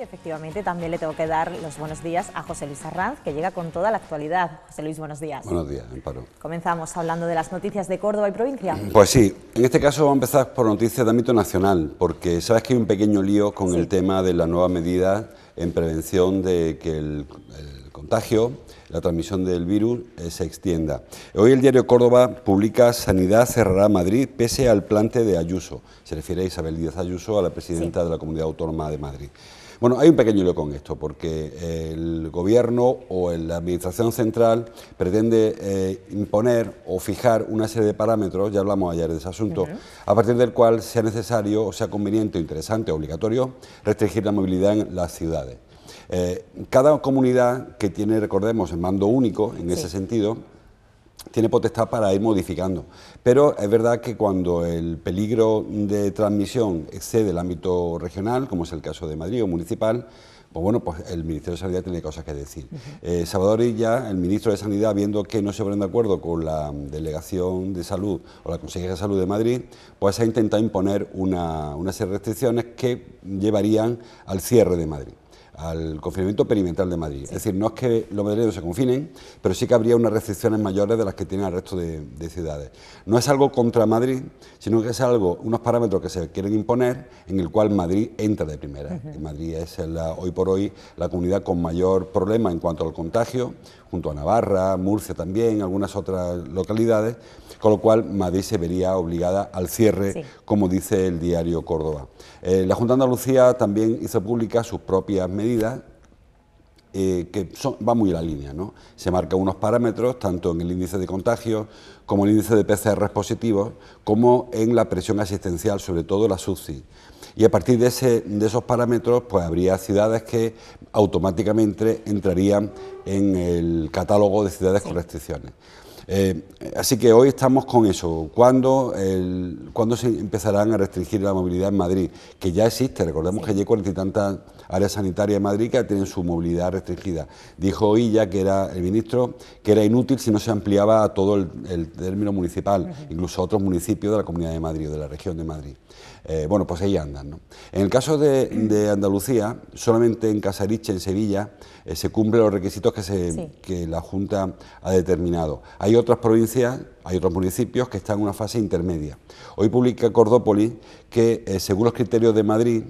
efectivamente también le tengo que dar los buenos días a José Luis Arranz, que llega con toda la actualidad. José Luis, buenos días. Buenos días, Amparo. Comenzamos hablando de las noticias de Córdoba y provincia. Pues sí, en este caso vamos a empezar por noticias de ámbito nacional, porque sabes que hay un pequeño lío con el tema de las nuevas medidas en prevención de que el contagio, la transmisión del virus se extienda. Hoy el diario Córdoba publica: Sanidad cerrará Madrid pese al plante de Ayuso. Se refiere a Isabel Díaz Ayuso, a la presidenta de la Comunidad Autónoma de Madrid. Bueno, hay un pequeño lío con esto, porque el Gobierno o la Administración Central pretende imponer o fijar una serie de parámetros, ya hablamos ayer de ese asunto, a partir del cual sea necesario, o sea conveniente, interesante, obligatorio, restringir la movilidad en las ciudades. Cada comunidad que tiene, recordemos, el mando único, en ese sentido, tiene potestad para ir modificando, pero es verdad que cuando el peligro de transmisión excede el ámbito regional, como es el caso de Madrid o municipal, pues bueno, pues el Ministerio de Sanidad tiene cosas que decir. Salvador Illa, el ministro de Sanidad, viendo que no se ponen de acuerdo con la Delegación de Salud o la Consejería de Salud de Madrid, pues ha intentado imponer una serie de restricciones que llevarían al cierre de Madrid, al confinamiento perimetral de Madrid. Es decir, no es que los madrileños se confinen, pero sí que habría unas restricciones mayores de las que tienen el resto de ciudades. No es algo contra Madrid, sino que es algo, unos parámetros que se quieren imponer, en el cual Madrid entra de primera. Y Madrid es hoy por hoy la comunidad con mayor problema en cuanto al contagio, junto a Navarra, Murcia también, algunas otras localidades, con lo cual Madrid se vería obligada al cierre, como dice el diario Córdoba. La Junta de Andalucía también hizo públicas sus propias medidas, que van muy en la línea, ¿no? Se marcan unos parámetros, tanto en el índice de contagios, como el índice de PCR positivos, como en la presión asistencial, sobre todo la SUCSI. Y a partir de esos parámetros, pues habría ciudades que automáticamente entrarían en el catálogo de ciudades con restricciones. Así que hoy estamos con eso. ¿Cuándo se empezarán a restringir la movilidad en Madrid? Que ya existe, recordemos que hay 40 y tantas áreas sanitarias en Madrid que tienen su movilidad restringida. Dijo Illa, que era el ministro, que era inútil si no se ampliaba a todo el término municipal, incluso a otros municipios de la Comunidad de Madrid o de la región de Madrid. Bueno, pues ahí andan, ¿no? En el caso de Andalucía, solamente en Casariche, en Sevilla, se cumplen los requisitos que la Junta ha determinado. Hay otras provincias, hay otros municipios que están en una fase intermedia. Hoy publica Cordópolis que, según los criterios de Madrid,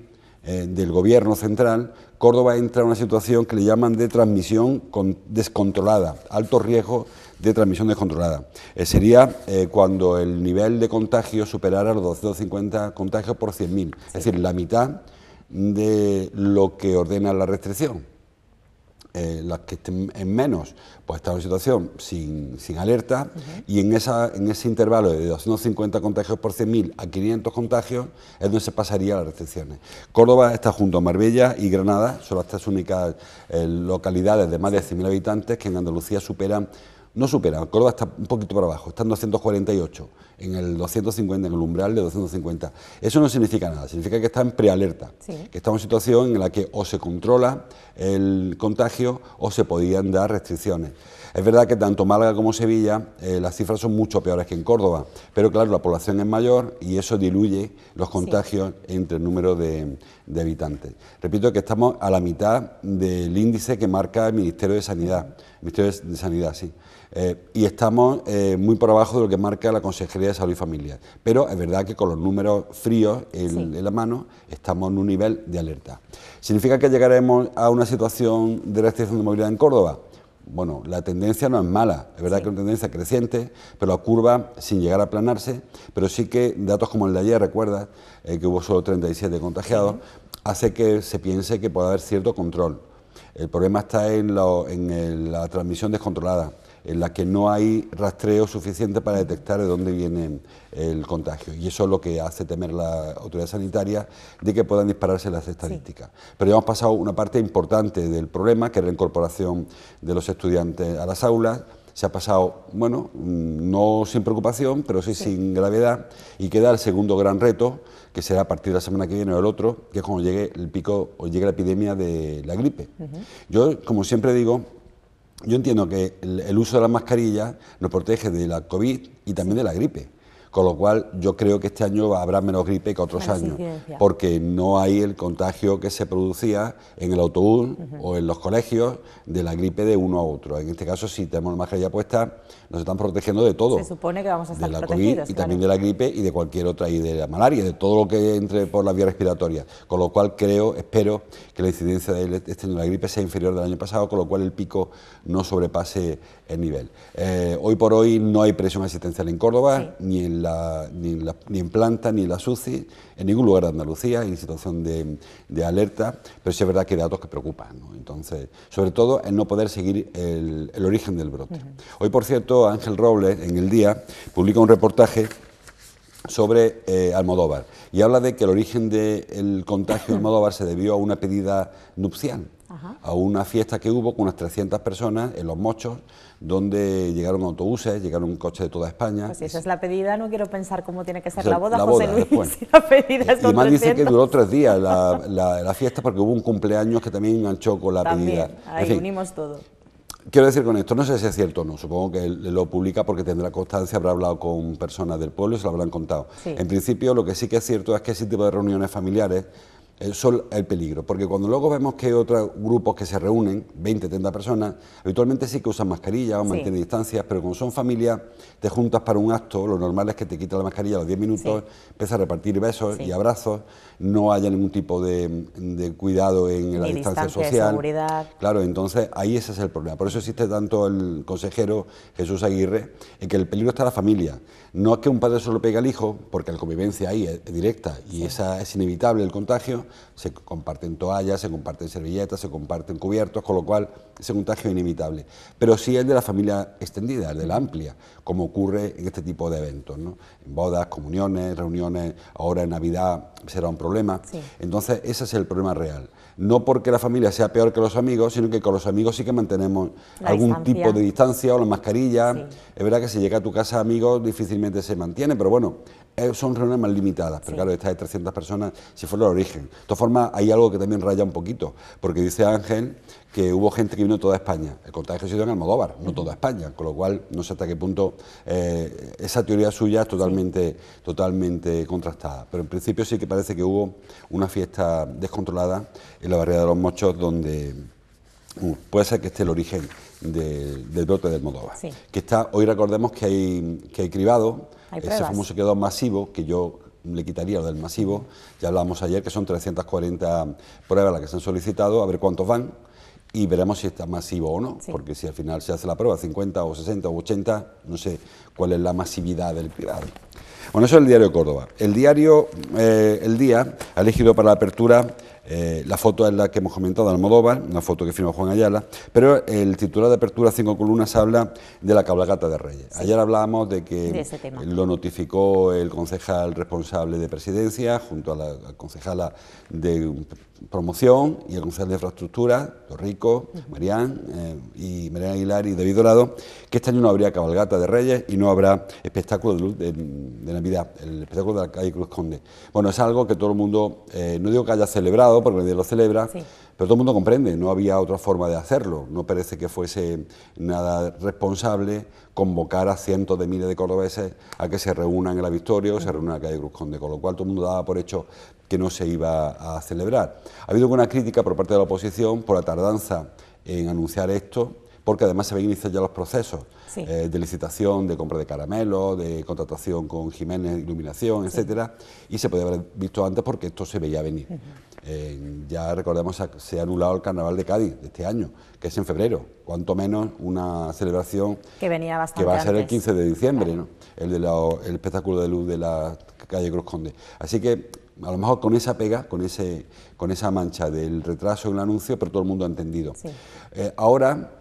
del Gobierno central, Córdoba entra en una situación que le llaman de transmisión descontrolada, alto riesgo de transmisión descontrolada. Sería cuando el nivel de contagio superara los 250 contagios por 100.000, es decir, la mitad de lo que ordena la restricción. Las que estén en menos, pues están en una situación sin alerta, y en ese intervalo de 250 contagios por 100.000 a 500 contagios es donde se pasaría las restricciones. Córdoba está junto a Marbella y Granada, son las tres únicas localidades de más de 100.000 habitantes que en Andalucía Córdoba está un poquito por abajo, está en 248, en el 250, en el umbral de 250. Eso no significa nada, significa que está en prealerta, que está en una situación en la que o se controla el contagio o se podían dar restricciones. Es verdad que tanto Málaga como Sevilla las cifras son mucho peores que en Córdoba, pero claro, la población es mayor y eso diluye los contagios entre el número de habitantes. Repito que estamos a la mitad del índice que marca el Ministerio de Sanidad, y estamos muy por abajo de lo que marca la Consejería de Salud y Familia, pero es verdad que con los números fríos en la mano estamos en un nivel de alerta. ¿Significa que llegaremos a una situación de restricción de movilidad en Córdoba? Bueno, la tendencia no es mala, es verdad que es una tendencia creciente, pero la curva sin llegar a aplanarse, pero sí que datos como el de ayer, recuerda que hubo solo 37 contagiados, hace que se piense que puede haber cierto control. El problema está en la transmisión descontrolada, en la que no hay rastreo suficiente para detectar de dónde viene el contagio. Y eso es lo que hace temer la autoridad sanitaria de que puedan dispararse las estadísticas. Pero ya hemos pasado una parte importante del problema, que es la incorporación de los estudiantes a las aulas. Se ha pasado, bueno, no sin preocupación, pero sí sin gravedad, y queda el segundo gran reto, que será a partir de la semana que viene o el otro, que es cuando llegue el pico o llegue la epidemia de la gripe. Yo, como siempre digo, yo entiendo que el uso de las mascarillas nos protege de la COVID y también de la gripe. con lo cual yo creo que este año habrá menos gripe que otros años, porque no hay el contagio que se producía en el autobús o en los colegios de la gripe de uno a otro. En este caso, si tenemos la mascarilla puesta, nos están protegiendo de todo. Se supone que vamos a estar de la protegidos, COVID y también de la gripe y de cualquier otra, y de la malaria, de todo lo que entre por la vía respiratoria. Con lo cual espero que la incidencia de este año de la gripe sea inferior del año pasado, con lo cual el pico no sobrepase el nivel. Hoy por hoy no hay presión asistencial en Córdoba, ni en planta, ni en la SUCI, en ningún lugar de Andalucía, en situación de alerta, pero sí es verdad que hay datos que preocupan, ¿no? Entonces, sobre todo en no poder seguir el origen del brote. Hoy, por cierto, Ángel Robles, en El Día, publica un reportaje sobre Almodóvar y habla de que el origen del contagio de Almodóvar se debió a una pedida nupcial, a una fiesta que hubo con unas 300 personas en Los Mochos, donde llegaron autobuses, llegaron coches de toda España. Pues si esa es la pedida, no quiero pensar cómo tiene que ser, o sea, la boda, la José boda, Luis. después. Si la pedida es Y con más 300. dice que duró 3 días la fiesta, porque hubo un cumpleaños que también enganchó con la pedida. Ahí en fin, unimos todo. Quiero decir con esto, no sé si es cierto o no, supongo que él lo publica porque tendrá constancia, habrá hablado con personas del pueblo y se lo habrán contado. En principio, lo que sí que es cierto es que ese tipo de reuniones familiares son el peligro, porque cuando luego vemos que hay otros grupos que se reúnen, 20, 30 personas, habitualmente sí que usan mascarilla o mantienen distancias, pero cuando son familias, te juntas para un acto, lo normal es que te quitas la mascarilla a los 10 minutos, empiezas a repartir besos y abrazos, no haya ningún tipo de cuidado en la distancia social. Seguridad. Claro, entonces ahí ese es el problema. Por eso existe tanto el consejero Jesús Aguirre, en que el peligro está en la familia. No es que un padre solo pegue al hijo, porque la convivencia ahí es directa y esa es inevitable el contagio, se comparten toallas, se comparten servilletas, se comparten cubiertos, con lo cual ese contagio es inevitable. Pero sí el de la familia extendida, el de la amplia, como ocurre en este tipo de eventos, ¿no? En bodas, comuniones, reuniones, ahora en Navidad será un problema. Entonces ese es el problema real. No porque la familia sea peor que los amigos, sino que con los amigos sí que mantenemos algún tipo de distancia o la mascarilla. Es verdad que si llega a tu casa amigos difícilmente se mantiene, pero bueno, son reuniones más limitadas, pero claro, estas de 300 personas, si fuera el origen. De todas formas, hay algo que también raya un poquito, porque dice Ángel que hubo gente que vino de toda España. El contagio se dio en Almodóvar, no toda España, con lo cual no sé hasta qué punto esa teoría suya es totalmente contrastada. Pero en principio sí que parece que hubo una fiesta descontrolada en la barriada de Los Mochos, donde puede ser que esté el origen del brote de Almodóvar. Que está, hoy recordemos que hay cribado, ese famoso quedó masivo, que yo le quitaría lo del masivo, ya hablábamos ayer que son 340 pruebas las que se han solicitado, a ver cuántos van, y veremos si está masivo o no, porque si al final se hace la prueba, 50 o 60 o 80, no sé cuál es la masividad del cribado. Bueno, eso es el diario Córdoba. El diario El Día ha elegido para la apertura la foto es la que hemos comentado de Almodóvar, una foto que firma Juan Ayala, pero el titular de apertura 5 columnas habla de la cabalgata de Reyes. Ayer hablábamos de que lo notificó el concejal responsable de Presidencia junto a la concejala de Promoción y el concejal de Infraestructura, Torrico, Marián Aguilar y David Dorado, que este año no habría cabalgata de Reyes y no habrá espectáculo de luz de Navidad, el espectáculo de la calle Cruz Conde. Bueno, es algo que todo el mundo, no digo que haya celebrado, porque nadie lo celebra, pero todo el mundo comprende, no había otra forma de hacerlo, no parece que fuese nada responsable convocar a cientos de miles de cordobeses a que se reúnan en la Victoria o se reúnan en la calle Cruz Conde, con lo cual todo el mundo daba por hecho que no se iba a celebrar. Ha habido alguna crítica por parte de la oposición por la tardanza en anunciar esto, porque además se ven iniciar ya los procesos de licitación, de compra de caramelos, de contratación con Jiménez Iluminación, etcétera, y se podía haber visto antes porque esto se veía venir. Ya recordemos, se ha anulado el Carnaval de Cádiz de este año, que es en febrero, cuanto menos una celebración que venía bastante que va a ser antes. el 15 de diciembre, ¿no? El espectáculo de luz de la calle Cruz Conde. Así que a lo mejor con esa pega, con esa mancha del retraso en el anuncio, pero todo el mundo ha entendido. Ahora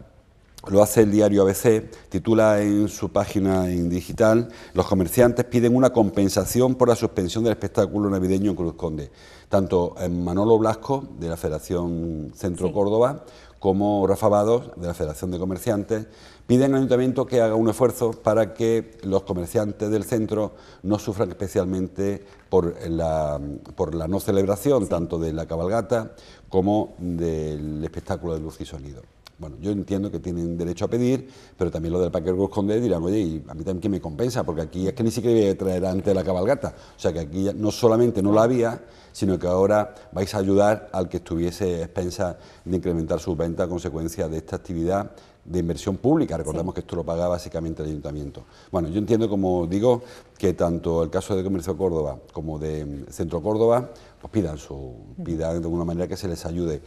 lo hace el diario ABC, titula en su página en digital: los comerciantes piden una compensación por la suspensión del espectáculo navideño en Cruz Conde. Tanto Manolo Blasco, de la Federación Centro Córdoba, como Rafa Vados, de la Federación de Comerciantes, piden al Ayuntamiento que haga un esfuerzo para que los comerciantes del centro no sufran especialmente por la no celebración tanto de la cabalgata como del espectáculo de luz y sonido. Bueno, yo entiendo que tienen derecho a pedir, pero también los del Parque Cruz Conde dirán, oye, y a mí también, ¿quién me compensa? Porque aquí es que ni siquiera voy a traer antes de la cabalgata. O sea que aquí no solamente no la había, sino que ahora vais a ayudar al que estuviese a expensas de incrementar sus ventas a consecuencia de esta actividad de inversión pública. Recordamos que esto lo paga básicamente el ayuntamiento. Bueno, yo entiendo, como digo, que tanto el caso de Comercio Córdoba como de Centro Córdoba pues pidan de alguna manera que se les ayude.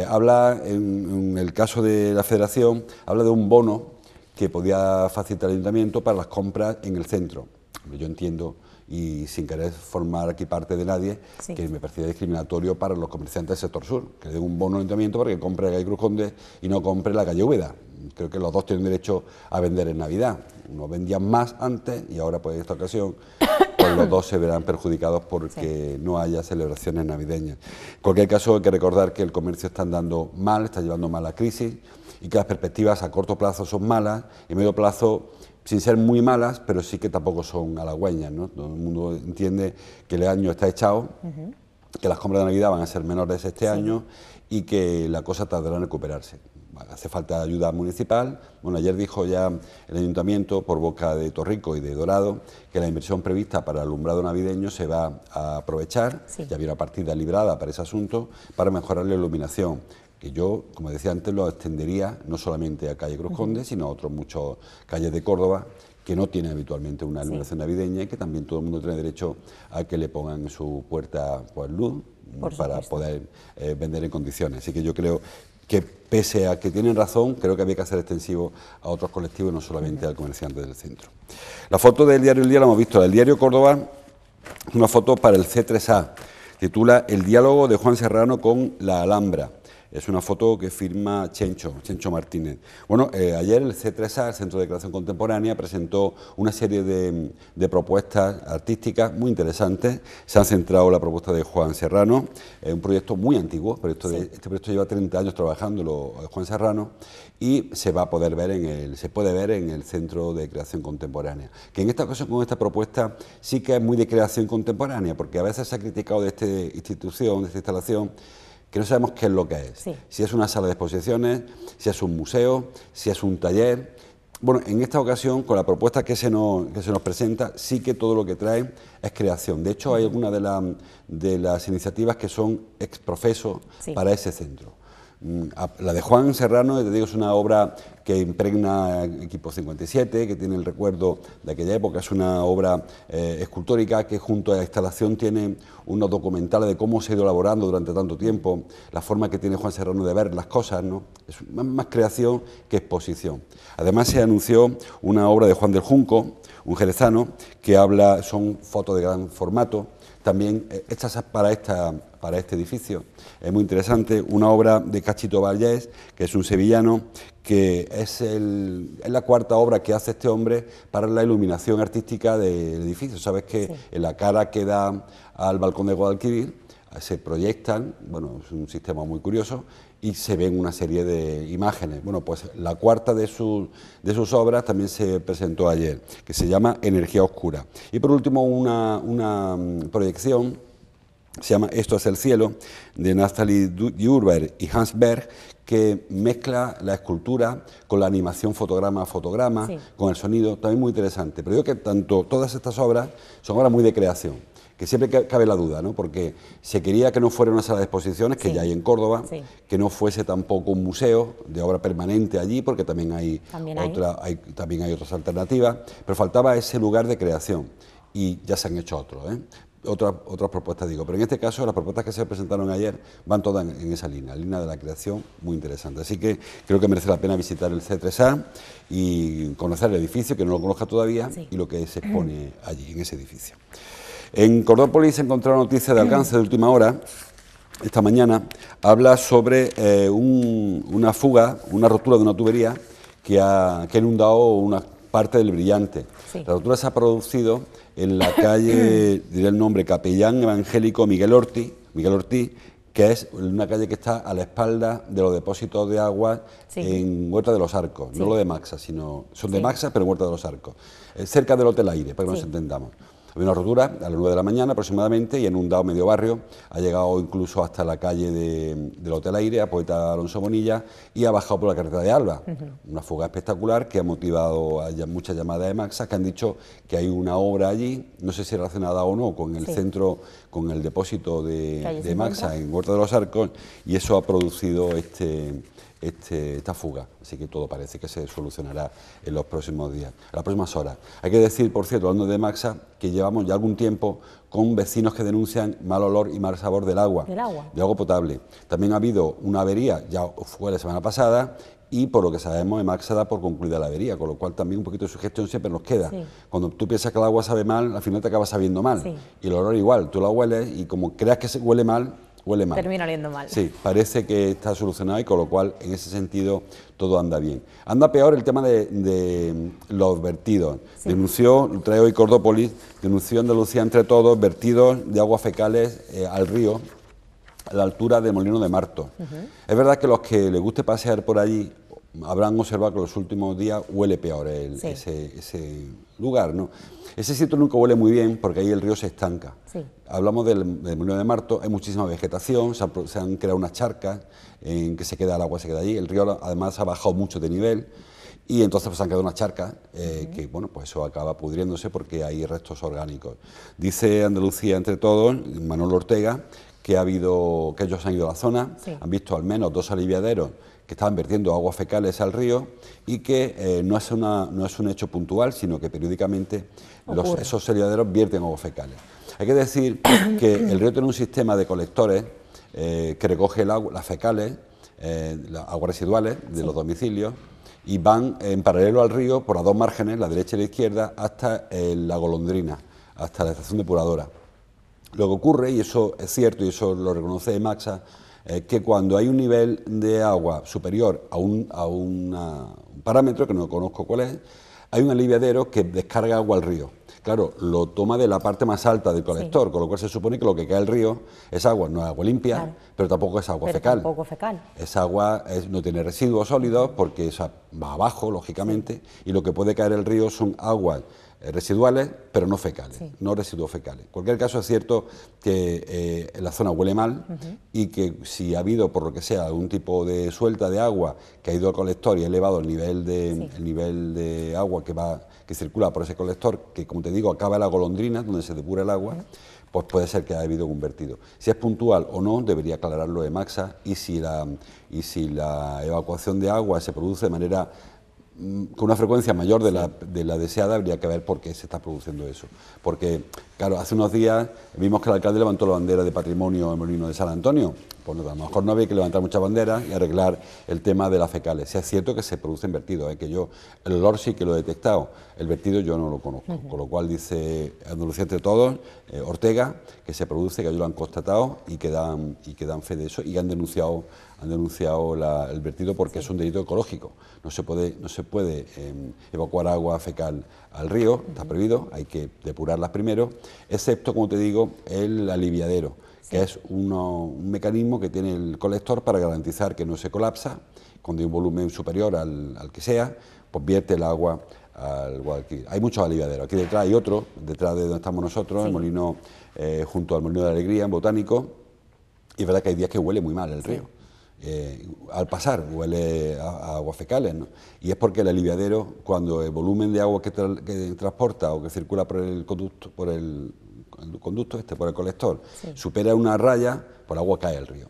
Habla, en el caso de la Federación, habla de un bono que podía facilitar el ayuntamiento para las compras en el centro. Yo entiendo, y sin querer formar aquí parte de nadie, que me parecía discriminatorio para los comerciantes del sector sur, que le den un bono al ayuntamiento para que compre la calle Cruz Conde y no compre la calle Úbeda. Creo que los dos tienen derecho a vender en Navidad. Unos vendían más antes y ahora, pues en esta ocasión, pues los dos se verán perjudicados porque no haya celebraciones navideñas. En cualquier caso, hay que recordar que el comercio está andando mal, está llevando mal la crisis y que las perspectivas a corto plazo son malas y a medio plazo, sin ser muy malas, pero sí que tampoco son halagüeñas, ¿no? Todo el mundo entiende que el año está echado, que las compras de Navidad van a ser menores este año y que la cosa tardará en recuperarse. Hace falta ayuda municipal. Bueno, ayer dijo ya el ayuntamiento, por boca de Torrico y de Dorado, que la inversión prevista para el alumbrado navideño se va a aprovechar, ya había una partida librada para ese asunto, para mejorar la iluminación, que yo, como decía antes, lo extendería no solamente a calle Cruz Conde, sino a otras muchas calles de Córdoba que no tienen habitualmente una iluminación navideña y que también todo el mundo tiene derecho a que le pongan en su puerta pues, luz para poder vender en condiciones. Así que yo creo que, pese a que tienen razón, creo que había que hacer extensivo a otros colectivos, no solamente al comerciante del centro. La foto del diario El Día la hemos visto. El diario Córdoba, una foto para el C3A, titula El diálogo de Juan Serrano con la Alhambra. Es una foto que firma Chencho Martínez. Bueno, ayer el C3A, el Centro de Creación Contemporánea, presentó una serie de propuestas artísticas muy interesantes. Se han centrado en la propuesta de Juan Serrano, un proyecto muy antiguo, este proyecto lleva 30 años trabajándolo Juan Serrano y se va a poder ver se puede ver en el Centro de Creación Contemporánea. Que en esta ocasión, con esta propuesta, sí que es muy de creación contemporánea, porque a veces se ha criticado de esta institución, de esta instalación, que no sabemos qué es lo que es, si es una sala de exposiciones, si es un museo, si es un taller. Bueno, en esta ocasión, con la propuesta que se nos presenta, sí que todo lo que trae es creación. De hecho, hay algunas de las iniciativas que son ex profeso para ese centro. La de Juan Serrano, te digo, es una obra que impregna Equipo 57, que tiene el recuerdo de aquella época, es una obra escultórica que junto a la instalación tiene unos documentales de cómo se ha ido elaborando durante tanto tiempo, la forma que tiene Juan Serrano de ver las cosas, ¿no? Es más creación que exposición. Además se anunció una obra de Juan del Junco, un jerezano, que son fotos de gran formato, también hechas para este edificio. Es muy interesante, una obra de Cachito Vallés, que es un sevillano, que es la cuarta obra que hace este hombre para la iluminación artística del edificio. Sabes que en la cara que da al balcón de Guadalquivir se proyectan, bueno, es un sistema muy curioso, y se ven una serie de imágenes. Bueno, pues la cuarta de sus obras también se presentó ayer, que se llama Energía Oscura. Y por último, una proyección, se llama Esto es el cielo, de Nathalie Djurberg y Hans Berg, que mezcla la escultura con la animación fotograma a fotograma, con el sonido, también muy interesante. Pero digo que todas estas obras son obras muy de creación, que siempre cabe la duda, ¿no? Porque se quería que no fuera una sala de exposiciones, que ya hay en Córdoba, que no fuese tampoco un museo de obra permanente allí, porque también hay otras alternativas, pero faltaba ese lugar de creación y ya se han hecho otros, otras propuestas, digo, pero en este caso las propuestas que se presentaron ayer van todas en esa línea de la creación, muy interesante. Así que creo que merece la pena visitar el C3A y conocer el edificio, que no lo conozca todavía, y lo que se expone allí, en ese edificio. En Cordópolis se encontró una noticia de alcance de última hora, esta mañana, habla sobre una fuga, una rotura de una tubería que ha inundado una parte del Brillante. La rotura se ha producido en la calle, diré el nombre, Capellán Evangélico Miguel Ortiz, que es una calle que está a la espalda de los depósitos de agua en Huerta de los Arcos, no lo de Maxa, sino son de Maxa, pero en Huerta de los Arcos, cerca del Hotel Aire, para que nos entendamos. Había una rotura a las 9 de la mañana aproximadamente y ha inundado medio barrio, ha llegado incluso hasta la calle del Hotel Aire, a Poeta Alonso Bonilla, y ha bajado por la carretera de Alba. Una fuga espectacular que ha motivado a muchas llamadas de Maxa que han dicho que hay una obra allí, no sé si relacionada o no con el centro, con el depósito de Maxa en Huerta de los Arcos, y eso ha producido esta fuga, así que todo parece que se solucionará en los próximos días, en las próximas horas. Hay que decir, por cierto, hablando de Maxa, que llevamos ya algún tiempo con vecinos que denuncian mal olor y mal sabor del agua, de agua potable. También ha habido una avería, ya fue la semana pasada, y por lo que sabemos, Maxa da por concluida la avería, con lo cual también un poquito de sugestión siempre nos queda. Cuando tú piensas que el agua sabe mal, al final te acaba sabiendo mal, y el olor igual, tú lo hueles y como creas que huele mal, termina oliendo mal. Sí, parece que está solucionado y con lo cual en ese sentido todo anda bien. Anda peor el tema de los vertidos. Denunció, trae hoy Cordópolis, denunció Andalucía entre todos vertidos de aguas fecales al río a la altura del Molino de Marto. Es verdad que los que les guste pasear por allí habrán observado que en los últimos días huele peor ese lugar, ¿no? Ese sitio nunca huele muy bien porque ahí el río se estanca. Hablamos del Molino de Marto, hay muchísima vegetación, se han creado unas charcas en que se queda el agua, se queda allí. El río además ha bajado mucho de nivel y entonces pues, han quedado unas charcas que, bueno, pues eso acaba pudriéndose porque hay restos orgánicos. Dice Andalucía entre todos, Manuel Ortega, que ellos han ido a la zona, han visto al menos 2 aliviaderos que estaban vertiendo aguas fecales al río y que no es un hecho puntual, sino que periódicamente esos aliviaderos vierten aguas fecales. Hay que decir que el río tiene un sistema de colectores que recoge el agua, las fecales, las aguas residuales de los domicilios y van en paralelo al río por las 2 márgenes, la derecha y la izquierda, hasta la Golondrina, hasta la estación depuradora. Lo que ocurre, y eso es cierto y eso lo reconoce Maxa, que cuando hay un nivel de agua superior a un parámetro, que no conozco cuál es, hay un aliviadero que descarga agua al río. Claro, lo toma de la parte más alta del colector, con lo cual se supone que lo que cae al río es agua, no es agua limpia, pero tampoco es agua fecal. Es agua, no tiene residuos sólidos porque va abajo, lógicamente, y lo que puede caer al río son aguas residuales, pero no fecales, no residuos fecales. En cualquier caso es cierto que la zona huele mal y que si ha habido, por lo que sea, algún tipo de suelta de agua que ha ido al colector y ha elevado el nivel de agua que circula por ese colector, que como te digo, acaba en la Golondrina, donde se depura el agua, pues puede ser que haya habido un vertido. Si es puntual o no, debería aclararlo de Maxa, y si la evacuación de agua se produce de manera con una frecuencia mayor de la deseada, habría que ver por qué se está produciendo eso. Porque, claro, hace unos días vimos que el alcalde levantó la bandera de patrimonio en el Molino de San Antonio. Pues a lo mejor no había que levantar muchas banderas y arreglar el tema de las fecales. Si es cierto que se producen vertidos, que yo el olor sí que lo he detectado, el vertido yo no lo conozco. Con lo cual dice Andalucía entre todos, Ortega, que se produce, que ellos lo han constatado y que dan fe de eso y han denunciado el vertido porque es un delito ecológico. No se puede evacuar agua fecal al río, está prohibido, hay que depurarlas primero, excepto, como te digo, el aliviadero, que es un mecanismo que tiene el colector para garantizar que no se colapsa, cuando hay un volumen superior al que sea, pues vierte el agua al Guadalquivir. Hay muchos aliviaderos, aquí detrás hay otro, detrás de donde estamos nosotros, el molino, junto al Molino de la Alegría, en Botánico, y es verdad que hay días que huele muy mal el río. Al pasar huele a aguas fecales, ¿no? Y es porque el aliviadero, cuando el volumen de agua que transporta o que circula por el conducto, por el colector, supera una raya, pues el agua cae al río,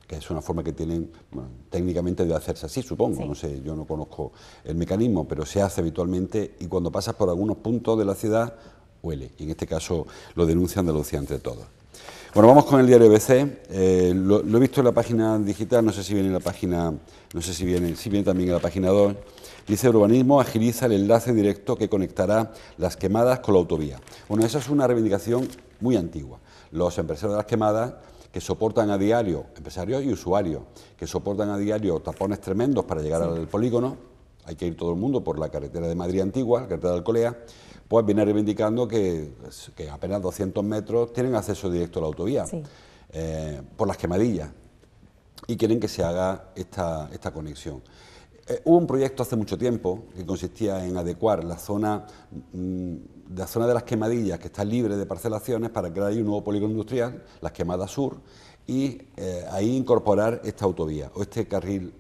que es una forma que tienen, bueno, técnicamente debe hacerse así, supongo, no sé, yo no conozco el mecanismo, pero se hace habitualmente y cuando pasas por algunos puntos de la ciudad huele, y en este caso lo denuncia Andalucía entre todos. Bueno, vamos con el diario ABC. Lo he visto en la página digital, no sé si viene en la página, si viene también en la página 2. Dice: urbanismo agiliza el enlace directo que conectará Las Quemadas con la autovía. Bueno, esa es una reivindicación muy antigua. Los empresarios de Las Quemadas, que soportan a diario, empresarios y usuarios, que soportan a diario tapones tremendos para llegar al polígono, hay que ir todo el mundo por la carretera de Madrid Antigua, la carretera de Alcolea, pues viene reivindicando que apenas 200 metros tienen acceso directo a la autovía, por Las Quemadillas, y quieren que se haga esta conexión. Hubo un proyecto hace mucho tiempo que consistía en adecuar la zona de las Quemadillas, que está libre de parcelaciones, para crear ahí un nuevo polígono industrial, las Quemadas Sur, y ahí incorporar esta autovía o este carril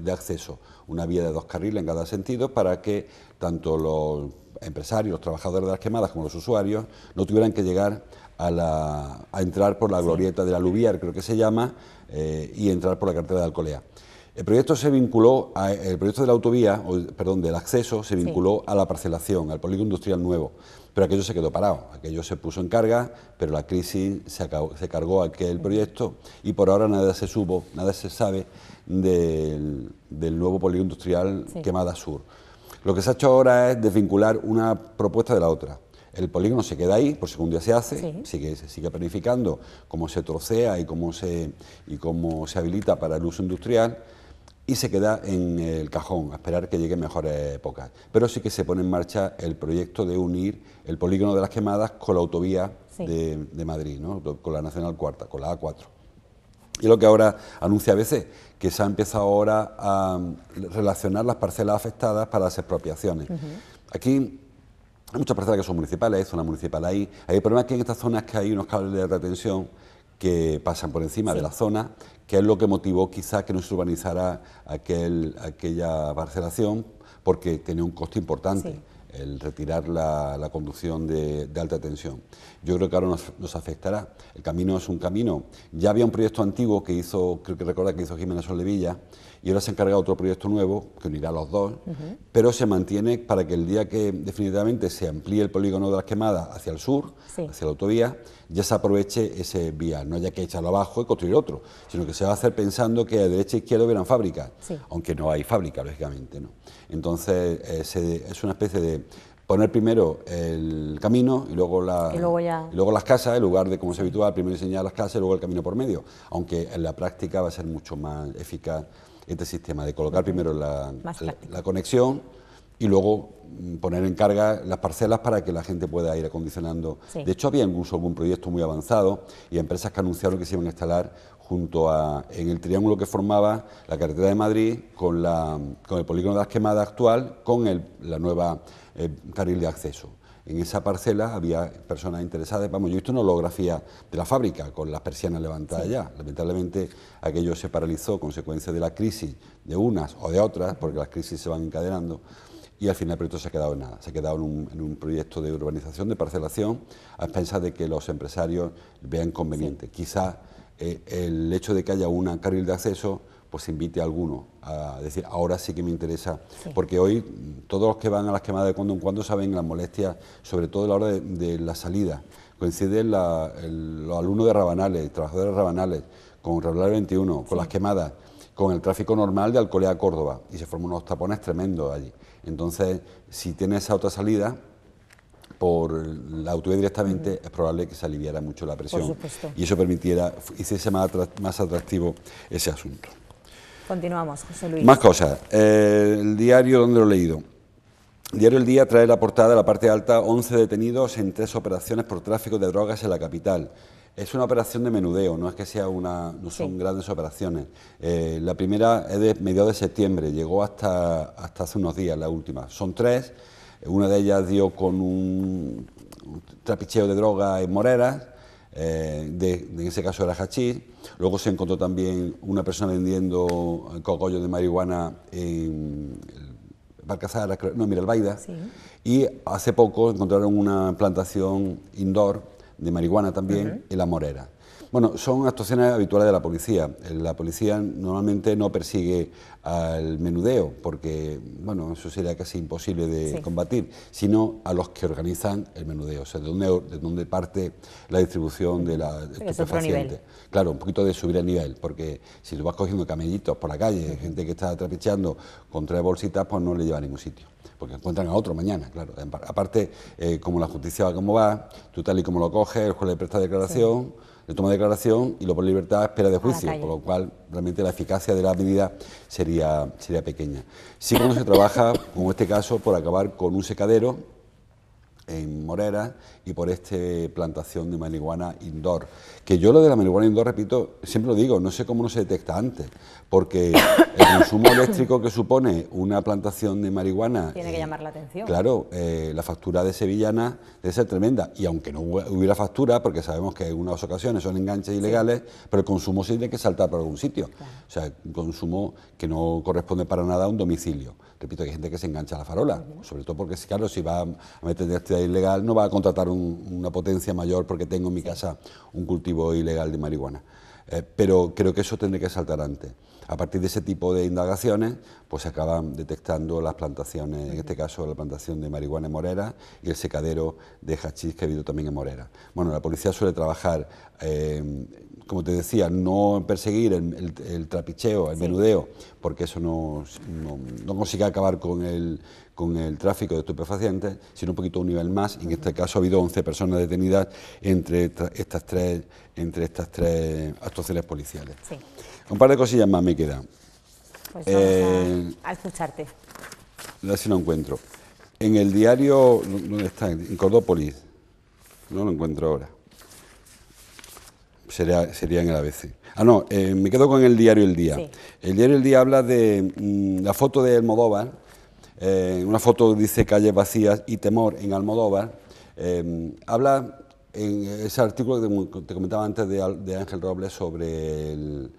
de acceso, una vía de 2 carriles en cada sentido, para que tanto los empresarios, los trabajadores de las quemadas como los usuarios no tuvieran que llegar a entrar por la glorieta del Aluviar, creo que se llama, y entrar por la carretera de Alcolea. El proyecto se vinculó, el proyecto de la autovía, del acceso, se vinculó a la parcelación, al polígono industrial nuevo, pero aquello se quedó parado, aquello se puso en carga, pero la crisis se cargó aquel proyecto y por ahora nada se sabe del nuevo polígono industrial Quemada Sur. Lo que se ha hecho ahora es desvincular una propuesta de la otra. El polígono se queda ahí, por si un día se hace, se sigue planificando cómo se trocea y cómo se habilita para el uso industrial, y se queda en el cajón a esperar que lleguen mejores épocas. Pero sí que se pone en marcha el proyecto de unir el polígono de las Quemadas con la autovía de Madrid, ¿no? Con la Nacional Cuarta, con la A4. Y lo que ahora anuncia ABC, que se ha empezado ahora a relacionar las parcelas afectadas para las expropiaciones. Aquí hay muchas parcelas que son municipales, hay zona municipal ahí. El problema es que en estas zonas que hay unos cables de retención que pasan por encima de la zona, que es lo que motivó quizá que no se urbanizara aquella parcelación, porque tenía un coste importante el retirar la conducción de alta tensión. Yo creo que ahora nos afectará. El camino es un camino. Ya había un proyecto antiguo que hizo, creo que recordar que hizo Jimena Soldevilla, y ahora se encarga otro proyecto nuevo que unirá a los dos, pero se mantiene para que el día que definitivamente se amplíe el polígono de las Quemadas hacia el sur, hacia la autovía, ya se aproveche ese vial, no haya que echarlo abajo y construir otro, sino que se va a hacer pensando que a derecha e izquierda hubieran fábricas, aunque no hay fábrica, lógicamente, ¿no? Entonces es una especie de poner primero el camino y luego las casas, en lugar de como se habitúa, primero enseñar las casas y luego el camino por medio, aunque en la práctica va a ser mucho más eficaz este sistema de colocar primero la conexión y luego poner en carga las parcelas para que la gente pueda ir acondicionando. De hecho, había incluso algún proyecto muy avanzado y empresas que anunciaron que se iban a instalar en el triángulo que formaba la carretera de Madrid con el polígono de las Quemadas actual, con la nueva carril de acceso. En esa parcela había personas interesadas. Vamos, yo he visto una holografía de la fábrica con las persianas levantadas ya. Lamentablemente aquello se paralizó consecuencia de la crisis de unas o de otras, porque las crisis se van encadenando, y al final el proyecto se ha quedado en nada. Se ha quedado en un proyecto de urbanización, de parcelación, a expensas de que los empresarios vean conveniente. Quizá el hecho de que haya un carril de acceso pues invite a alguno a decir, ahora sí que me interesa, porque hoy todos los que van a las Quemadas de cuando en cuando saben las molestias, sobre todo a la hora de la salida. Coinciden los alumnos de Rabanales, trabajadores de Rabanales, con Rabanales 21, con las Quemadas, con el tráfico normal de Alcolea a Córdoba, y se forman unos tapones tremendos allí. Entonces, si tiene esa otra salida por la autovía directamente, es probable que se aliviara mucho la presión y eso hiciese más atractivo ese asunto. Continuamos, José Luis. Más cosas. El diario, ¿dónde lo he leído? El diario El Día trae la portada, la parte alta, 11 detenidos en 3 operaciones por tráfico de drogas en la capital. Es una operación de menudeo, no es que sea no son grandes operaciones. La primera es de mediados de septiembre, llegó hasta hace unos días, la última. Son 3, una de ellas dio con un trapicheo de droga en Moreras, en ese caso era hachís. Luego se encontró también una persona vendiendo cogollos de marihuana en Balcazar, no, Miralbaida, y hace poco encontraron una plantación indoor de marihuana también en La Morera. Bueno, son actuaciones habituales de la policía. La policía normalmente no persigue al menudeo, porque, bueno, eso sería casi imposible de combatir, sino a los que organizan el menudeo, o sea, de dónde parte la distribución de la estupefaciente. Claro, un poquito de subir el nivel, porque si tú vas cogiendo camellitos por la calle, gente que está trapicheando con 3 bolsitas, pues no le lleva a ningún sitio, porque encuentran a otro mañana, claro. Aparte, como la justicia va como va, tú tal y como lo coges, el juez le presta declaración, le toma declaración y lo pone en libertad a espera de juicio, por lo cual realmente la eficacia de la medida sería pequeña. Sí, cuando se trabaja, como en este caso, por acabar con un secadero en Morera y por plantación de marihuana indoor. Que yo lo de la marihuana indoor, repito, siempre lo digo, no sé cómo no se detecta antes, porque el consumo eléctrico que supone una plantación de marihuana... Tiene que llamar la atención. Claro, la factura de sevillana debe ser tremenda, y aunque no hubiera factura, porque sabemos que en unas ocasiones son enganches ilegales, pero el consumo sí tiene que saltar por algún sitio. Claro. O sea, un consumo que no corresponde para nada a un domicilio. Repito, hay gente que se engancha a la farola, sobre todo porque, claro, si va a meter de actividad ilegal, no va a contratar una potencia mayor porque tengo en mi casa un cultivo ilegal de marihuana. Pero creo que eso tendría que saltar antes. A partir de ese tipo de indagaciones, pues se acaban detectando las plantaciones, en este caso la plantación de marihuana en Morera y el secadero de hachís que ha habido también en Morera. Bueno, la policía suele trabajar, como te decía, no perseguir el trapicheo, el menudeo, porque eso no consigue acabar con el tráfico de estupefacientes, sino un poquito un nivel más. En este caso ha habido 11 personas detenidas entre estas tres actuaciones policiales. Sí. Un par de cosillas más me quedan. Pues vamos a escucharte. A ver si lo encuentro. En el diario, ¿dónde está? En Cordópolis. No lo encuentro ahora. Sería en el ABC. No, me quedo con el diario El Día. Sí. El diario El Día habla de la foto de Almodóvar. Una foto dice calles vacías y temor en Almodóvar. Habla en ese artículo que te comentaba antes de Ángel Robles sobre el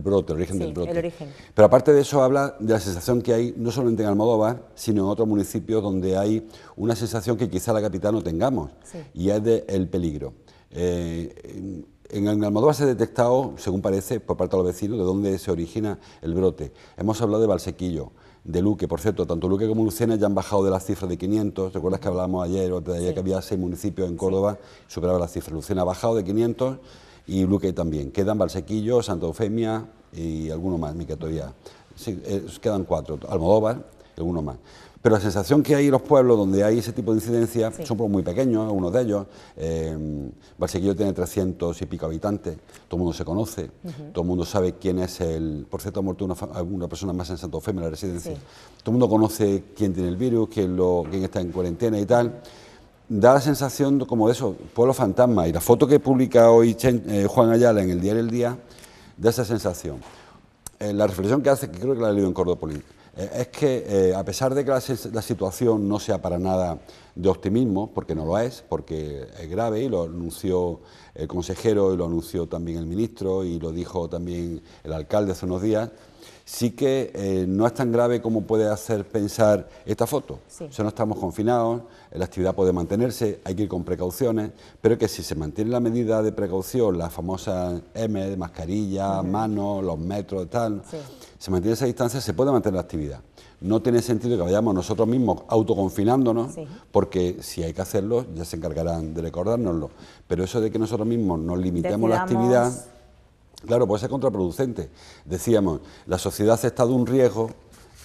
brote, el origen del brote. El origen. Pero aparte de eso habla de la sensación que hay no solamente en Almodóvar, sino en otros municipios donde hay una sensación que quizá la capital no tengamos, y es del peligro. En Almodóvar se ha detectado, según parece, por parte de los vecinos, de dónde se origina el brote. Hemos hablado de Valsequillo, de Luque, por cierto, tanto Luque como Lucena ya han bajado de las cifras de 500, ¿recuerdas que hablábamos ayer o antes de ayer que había 6 municipios en Córdoba, superaba las cifras? Lucena ha bajado de 500 y Luque también. Quedan Valsequillo, Santa Eufemia y alguno más, Miquetoria. Sí, quedan 4, Almodóvar y alguno más. Pero la sensación que hay en los pueblos donde hay ese tipo de incidencias son pueblos muy pequeños, algunos de ellos. Valsequillo tiene 300 y pico habitantes, todo el mundo se conoce, todo el mundo sabe quién es por cierto, ha muerto una persona más en Santa Eufemia, en la residencia. Todo el mundo conoce quién tiene el virus, quién está en cuarentena y tal. Da la sensación como de eso, pueblo fantasma. Y la foto que publica hoy Juan Ayala en el diario El Día da esa sensación. La reflexión que hace, que creo que la he leído en Cordópolis, es que a pesar de que la situación no sea para nada de optimismo, porque no lo es, porque es grave, y lo anunció el consejero y lo anunció también el ministro y lo dijo también el alcalde hace unos días, sí que no es tan grave como puede hacer pensar esta foto. Sí. O sea, no estamos confinados, la actividad puede mantenerse, hay que ir con precauciones, pero que si se mantiene la medida de precaución, las famosas M de mascarilla, manos, los metros, tal, se mantiene esa distancia, se puede mantener la actividad. No tiene sentido que vayamos nosotros mismos autoconfinándonos, porque si hay que hacerlo, ya se encargarán de recordárnoslo. Pero eso de que nosotros mismos nos limitemos la actividad, claro, puede ser contraproducente. Decíamos, la sociedad ha estado un riesgo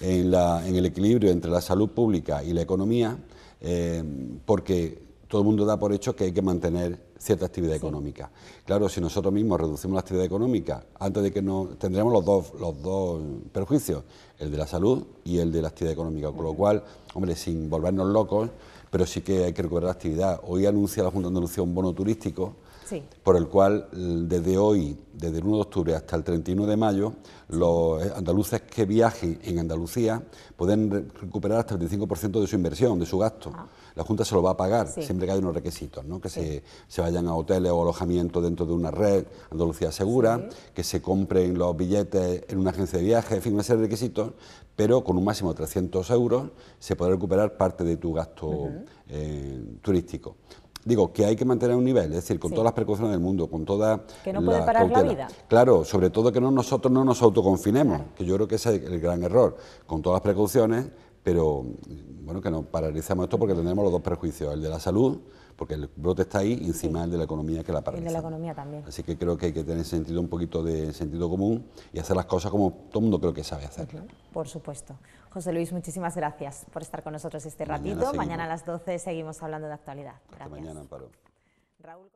en el equilibrio entre la salud pública y la economía, porque todo el mundo da por hecho que hay que mantener cierta actividad económica. Claro, si nosotros mismos reducimos la actividad económica, antes de que tendremos los dos perjuicios, el de la salud y el de la actividad económica, con lo cual, hombre, sin volvernos locos, pero sí que hay que recuperar la actividad. Hoy anuncia la Junta de Andalucía un bono turístico, por el cual desde hoy, desde el 1 de octubre hasta el 31 de mayo, los andaluces que viajen en Andalucía pueden recuperar hasta el 25% de su inversión, de su gasto. La Junta se lo va a pagar, siempre que haya unos requisitos, ¿no? Que se vayan a hoteles o alojamientos dentro de una red Andalucía Segura, que se compren los billetes en una agencia de viajes, en fin, una serie de requisitos, pero con un máximo de 300 euros se podrá recuperar parte de tu gasto turístico. Digo, que hay que mantener un nivel, es decir, con todas las precauciones del mundo, con toda que no puede parar cautela. La vida. Claro, sobre todo que nosotros no nos autoconfinemos, que yo creo que ese es el gran error, con todas las precauciones, pero bueno, que no paralicemos esto porque tendremos los dos perjuicios, el de la salud, porque el brote está ahí, y encima el de la economía, que la paraliza. El de la economía también. Así que creo que hay que tener un poquito de sentido común y hacer las cosas como todo el mundo creo que sabe hacer. Por supuesto. José Luis, muchísimas gracias por estar con nosotros este ratito. Mañana a las 12 seguimos hablando de actualidad. Gracias. Hasta mañana, Amparo. Raúl.